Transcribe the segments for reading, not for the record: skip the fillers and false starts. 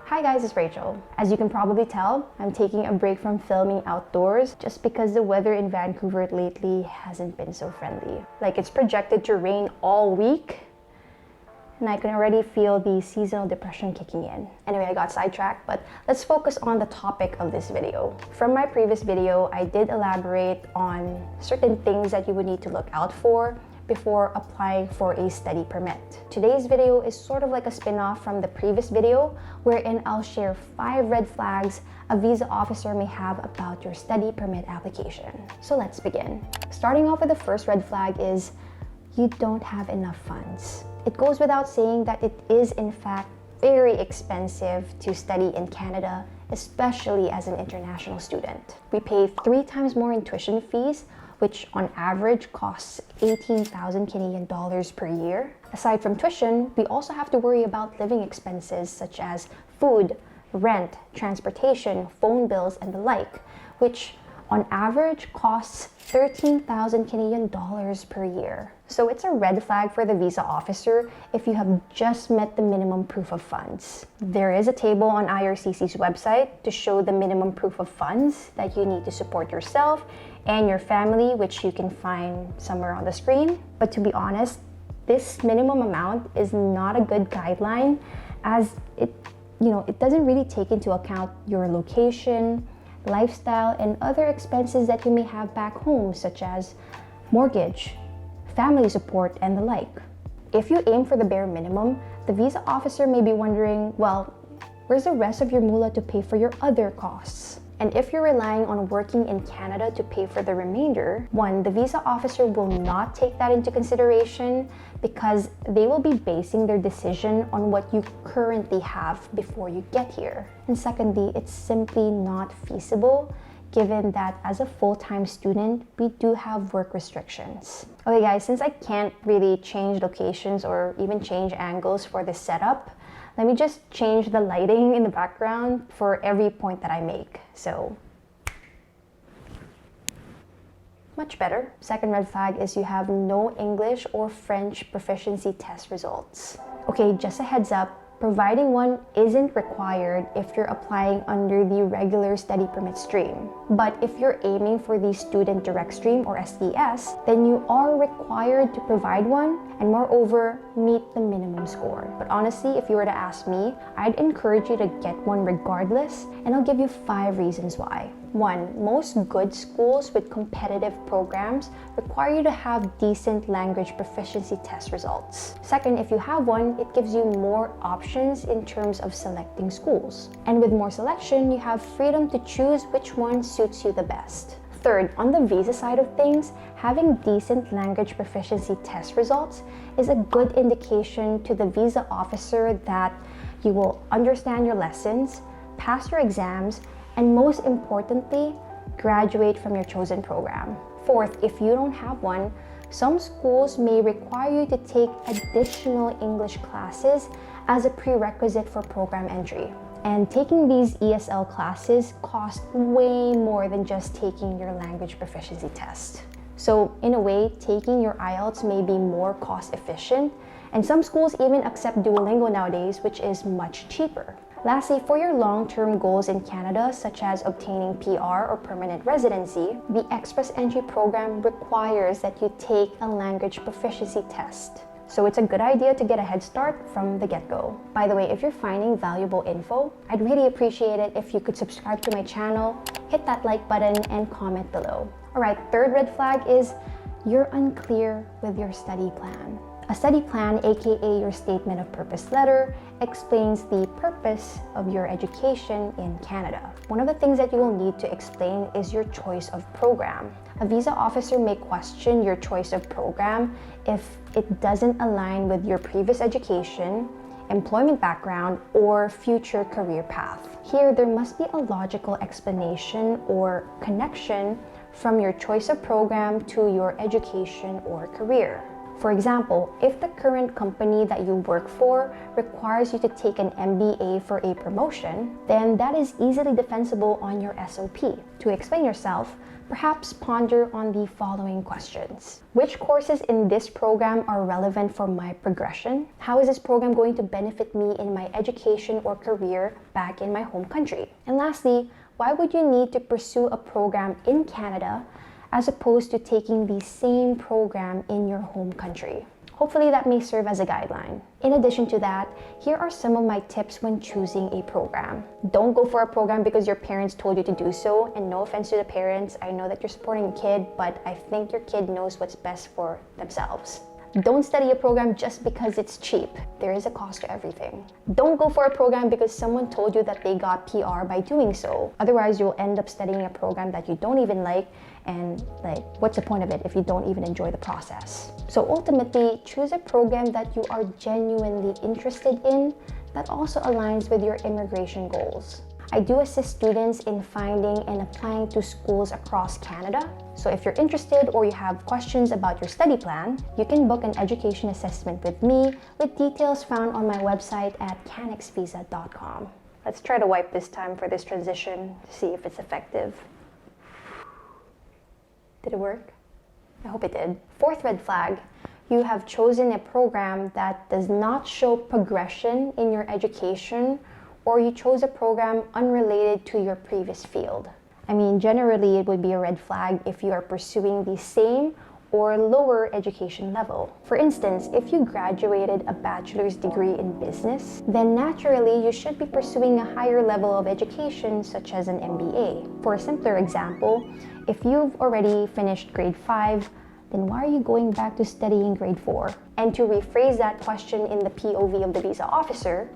Hi guys, it's Rachel. As you can probably tell, I'm taking a break from filming outdoors just because the weather in Vancouver lately hasn't been so friendly. Like, it's projected to rain all week, and I can already feel the seasonal depression kicking in. Anyway, I got sidetracked, but let's focus on the topic of this video. From my previous video, I did elaborate on certain things that you would need to look out for before applying for a study permit. Today's video is sort of like a spin-off from the previous video, wherein I'll share 5 red flags a visa officer may have about your study permit application. So let's begin. Starting off with the first red flag is you don't have enough funds. It goes without saying that it is in fact very expensive to study in Canada, especially as an international student. We pay 3 times more in tuition fees, which on average costs 18,000 Canadian dollars per year. Aside from tuition, we also have to worry about living expenses such as food, rent, transportation, phone bills, and the like, which on average costs 13,000 Canadian dollars per year. So it's a red flag for the visa officer if you have just met the minimum proof of funds. There is a table on IRCC's website to show the minimum proof of funds that you need to support yourself and your family, which you can find somewhere on the screen. But to be honest, this minimum amount is not a good guideline, as it doesn't really take into account your location, lifestyle, and other expenses that you may have back home, such as mortgage, family support, and the like. If you aim for the bare minimum, the visa officer may be wondering, well, where's the rest of your moolah to pay for your other costs? And if you're relying on working in Canada to pay for the remainder, one, the visa officer will not take that into consideration because they will be basing their decision on what you currently have before you get here. And secondly, it's simply not feasible given that as a full-time student, we do have work restrictions. Okay guys, since I can't really change locations or even change angles for this setup, let me just change the lighting in the background for every point that I make. So, much better. Second red flag is you have no English or French proficiency test results. Okay, just a heads up, providing one isn't required if you're applying under the regular study permit stream. But if you're aiming for the student direct stream or SDS, then you are required to provide one and moreover meet the minimum score. But honestly, if you were to ask me, I'd encourage you to get one regardless, and I'll give you 5 reasons why. 1, most good schools with competitive programs require you to have decent language proficiency test results. Second, if you have one, it gives you more options in terms of selecting schools. And with more selection, you have freedom to choose which one suits you the best. Third, on the visa side of things, having decent language proficiency test results is a good indication to the visa officer that you will understand your lessons, pass your exams, and most importantly, graduate from your chosen program. Fourth, if you don't have one, some schools may require you to take additional English classes as a prerequisite for program entry. And taking these ESL classes cost way more than just taking your language proficiency test. So in a way, taking your IELTS may be more cost efficient, and some schools even accept Duolingo nowadays, which is much cheaper. Lastly, for your long-term goals in Canada, such as obtaining PR or permanent residency, the Express Entry program requires that you take a language proficiency test. So it's a good idea to get a head start from the get-go. By the way, if you're finding valuable info, I'd really appreciate it if you could subscribe to my channel, hit that like button, and comment below. Alright, third red flag is you're unclear with your study plan. A study plan, aka your statement of purpose letter, explains the purpose of your education in Canada. One of the things that you will need to explain is your choice of program. A visa officer may question your choice of program if it doesn't align with your previous education, employment background, or future career path. Here, there must be a logical explanation or connection from your choice of program to your education or career. For example, if the current company that you work for requires you to take an MBA for a promotion, then that is easily defensible on your SOP. To explain yourself, perhaps ponder on the following questions. Which courses in this program are relevant for my progression? How is this program going to benefit me in my education or career back in my home country? And lastly, why would you need to pursue a program in Canada as opposed to taking the same program in your home country? Hopefully that may serve as a guideline. In addition to that, here are some of my tips when choosing a program. Don't go for a program because your parents told you to do so, and no offense to the parents, I know that you're supporting a kid, but I think your kid knows what's best for themselves. Don't study a program just because it's cheap. There is a cost to everything. Don't go for a program because someone told you that they got PR by doing so. Otherwise, you'll end up studying a program that you don't even like, and what's the point of it if you don't even enjoy the process? So ultimately, choose a program that you are genuinely interested in that also aligns with your immigration goals. I do assist students in finding and applying to schools across Canada. So if you're interested or you have questions about your study plan, you can book an education assessment with me with details found on my website at canexvisa.com. Let's try to wipe this time for this transition to see if it's effective. Did it work? I hope it did. Fourth red flag, you have chosen a program that does not show progression in your education, or you chose a program unrelated to your previous field. I mean, generally it would be a red flag if you are pursuing the same or lower education level. For instance, if you graduated a bachelor's degree in business, then naturally you should be pursuing a higher level of education such as an MBA. For a simpler example, if you've already finished grade 5, then why are you going back to studying grade 4? And to rephrase that question in the POV of the visa officer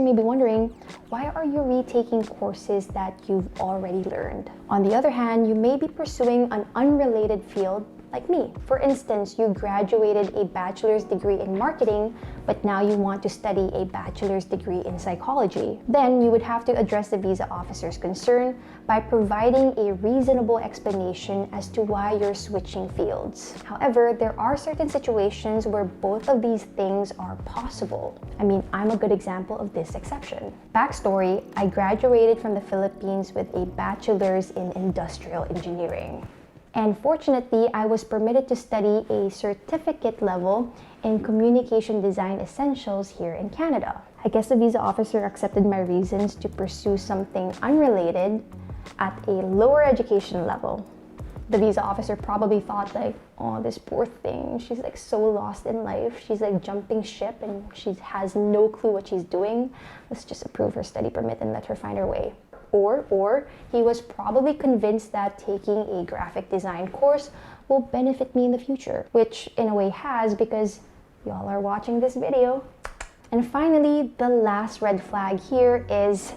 may be wondering, why are you retaking courses that you've already learned? On the other hand, you may be pursuing an unrelated field like me. For instance, you graduated a bachelor's degree in marketing, but now you want to study a bachelor's degree in psychology. Then you would have to address the visa officer's concern by providing a reasonable explanation as to why you're switching fields. However, there are certain situations where both of these things are possible. I mean, I'm a good example of this exception. Backstory, I graduated from the Philippines with a bachelor's in industrial engineering. And fortunately, I was permitted to study a certificate level in communication design essentials here in Canada. I guess the visa officer accepted my reasons to pursue something unrelated at a lower education level. The visa officer probably thought oh, this poor thing, she's so lost in life. She's jumping ship and she has no clue what she's doing. Let's just approve her study permit and let her find her way. Or he was probably convinced that taking a graphic design course will benefit me in the future, which in a way has, because y'all are watching this video. And finally, the last red flag here is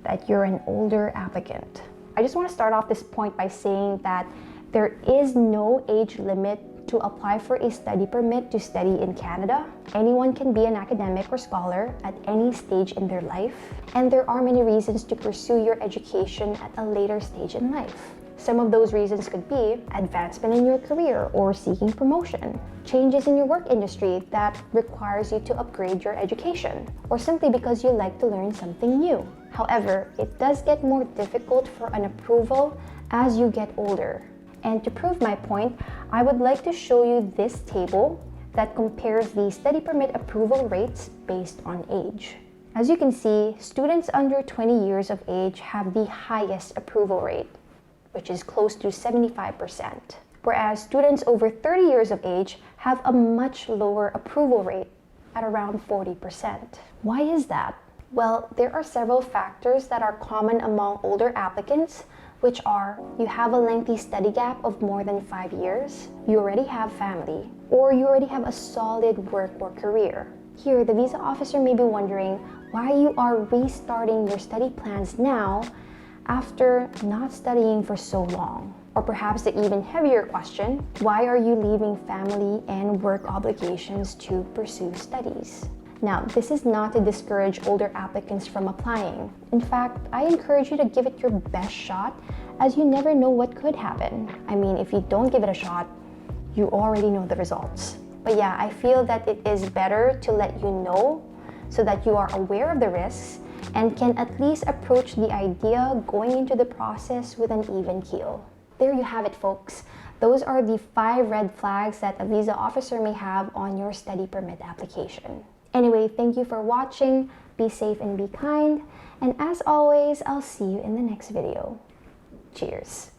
that you're an older applicant. I just want to start off this point by saying that there is no age limit to apply for a study permit to study in Canada. Anyone can be an academic or scholar at any stage in their life, and there are many reasons to pursue your education at a later stage in life. Some of those reasons could be advancement in your career or seeking promotion, changes in your work industry that requires you to upgrade your education, or simply because you like to learn something new. However, it does get more difficult for an approval as you get older. And to prove my point, I would like to show you this table that compares the study permit approval rates based on age. As you can see, students under 20 years of age have the highest approval rate, which is close to 75%, whereas students over 30 years of age have a much lower approval rate at around 40%. Why is that? Well, there are several factors that are common among older applicants, which are you have a lengthy study gap of more than 5 years, you already have family, or you already have a solid work or career. Here, the visa officer may be wondering why you are restarting your study plans now after not studying for so long. Or perhaps the even heavier question, why are you leaving family and work obligations to pursue studies? Now, this is not to discourage older applicants from applying. In fact, I encourage you to give it your best shot, as you never know what could happen. I mean, if you don't give it a shot, you already know the results. But yeah, I feel that it is better to let you know so that you are aware of the risks and can at least approach the idea going into the process with an even keel. There you have it, folks. Those are the 5 red flags that a visa officer may have on your study permit application. Anyway, thank you for watching. Be safe and be kind. And as always, I'll see you in the next video. Cheers.